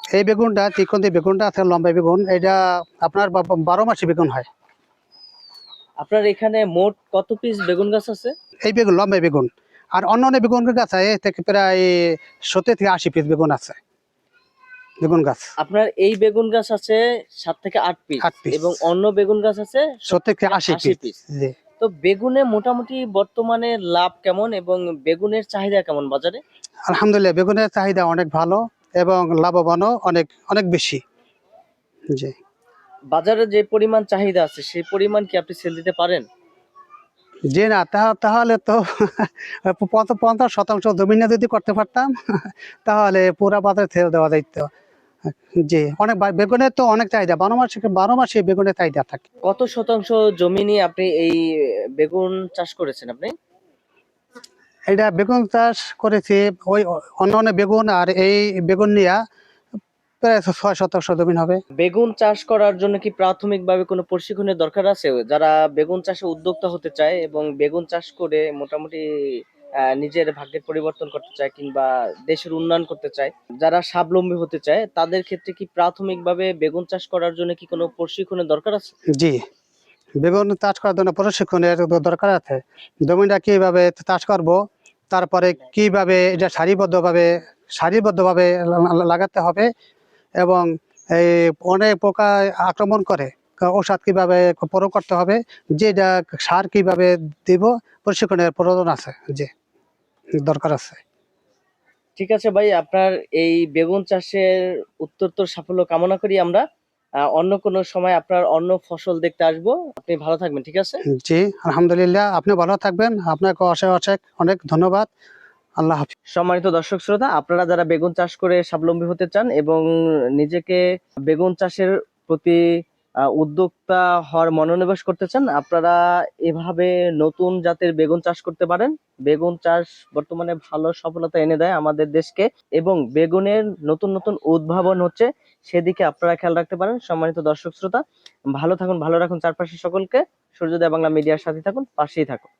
এই বেগুনটা চিকন্দি বেগুনটা আছে, লম্বা বেগুন, এটা আপনার 12 মাসি বেগুন হয়। আপনার এখানে মোট কত পিস বেগুন গাছ আছে? এই বেগুন লম্বা বেগুন, আর অন্য অন্য বেগুন গাছ আছে থেকে প্রায় 70 থেকে 80 পিস বেগুন আছে বেগুন গাছ। আপনার এই বেগুন গাছ আছে 7 থেকে 8 পিস 8 পিস, এবং অন্য বেগুন গাছ আছে 70 থেকে 80 80 পিস। পিস। জি, তো বেগুনে মোটামুটি বর্তমানে লাভ কেমন এবং বেগুনের চাহিদা কেমন বাজারে? আলহামদুলিল্লাহ বেগুনের চাহিদা অনেক ভালো এবং লাভবানও অনেক অনেক বেশি। জি, বাজারে যে পরিমাণ চাহিদা আছে সেই পরিমাণ কি আপনি সেল দিতে পারেন? জি না, তাহলে তো 50% জমিনে যদি করতে পারতাম তাহলে পুরা বাজারে ছেড়ে দেওয়া যাইতো। জি, অনেক বেগুনের তো অনেক চাহিদা, 12 মাসে বেগুনের চাহিদা থাকে। কত শতাংশ জমি নিয়ে আপনি এই বেগুন চাষ করেছেন আপনি? এটা বেগুন চাষ করেছি, ওই অন্য অন্য বেগুন আর এই বেগুন নিয়ে প্রায় 6 শতাংশ জমিন হবে। বেগুন চাষ করার জন্য কি প্রাথমিকভাবে কোনো প্রশিক্ষণের দরকার আছে? যারা বেগুন চাষে উদ্যোক্তা হতে চায় এবং বেগুন চাষ করে মোটামুটি নিজের ভাগ্যের পরিবর্তন করতে চায় কিংবা দেশের উন্নয়ন করতে চায়, যারা স্বাবলম্বী হতে চায় তাদের ক্ষেত্রে কি প্রাথমিকভাবে বেগুন চাষ করার জন্য কি কোনো প্রশিক্ষণের দরকার আছে? জি, বেগুন চাষ করার জন্য প্রশিক্ষণের দরকার আছে। জমিটা কিভাবে চাষ করব, তারপরে কিভাবে এটা সারিবদ্ধভাবে লাগাতে হবে, এবং এই অনেক পোকা আক্রমণ করে, ওষুধ কিভাবে প্রয়োগ করতে হবে, যেটা সার কিভাবে দিব, প্রশিক্ষণের প্রয়োজন আছে। জি, দরকার আছে। ঠিক আছে ভাই, আপনার এই বেগুন চাষের উত্তরোত্তর সাফল্য কামনা করি আমরা। অন্য কোনো সময় আপনার অন্য ফসল দেখতে আসবো। আপনি ভালো থাকবেন, ঠিক আছে? জি, আলহামদুলিল্লাহ, আপনি ভালো থাকবেন, আপনাকে অশেষ অশেষ অনেক ধন্যবাদ। আল্লাহ হাফিজ। সম্মানিত দর্শক শ্রোতা, আপনারা যারা বেগুন চাষ করে স্বাবলম্বী হতে চান এবং নিজেকে বেগুন চাষের প্রতি উদ্যোক্তা হওয়ার মনোনিবেশ করতে চান, আপনারা এভাবে নতুন জাতের বেগুন চাষ করতে পারেন। বেগুন চাষ বর্তমানে ভালো সফলতা এনে দেয় আমাদের দেশকে এবং বেগুনের নতুন নতুন উদ্ভাবন হচ্ছে, সেদিকে আপনারা খেয়াল রাখতে পারেন। সম্মানিত দর্শক শ্রোতা, ভালো থাকুন, ভালো রাখুন চারপাশে সকলকে। সূর্যোদয় বাংলা মিডিয়ার সাথে থাকুন, পাশেই থাকুন।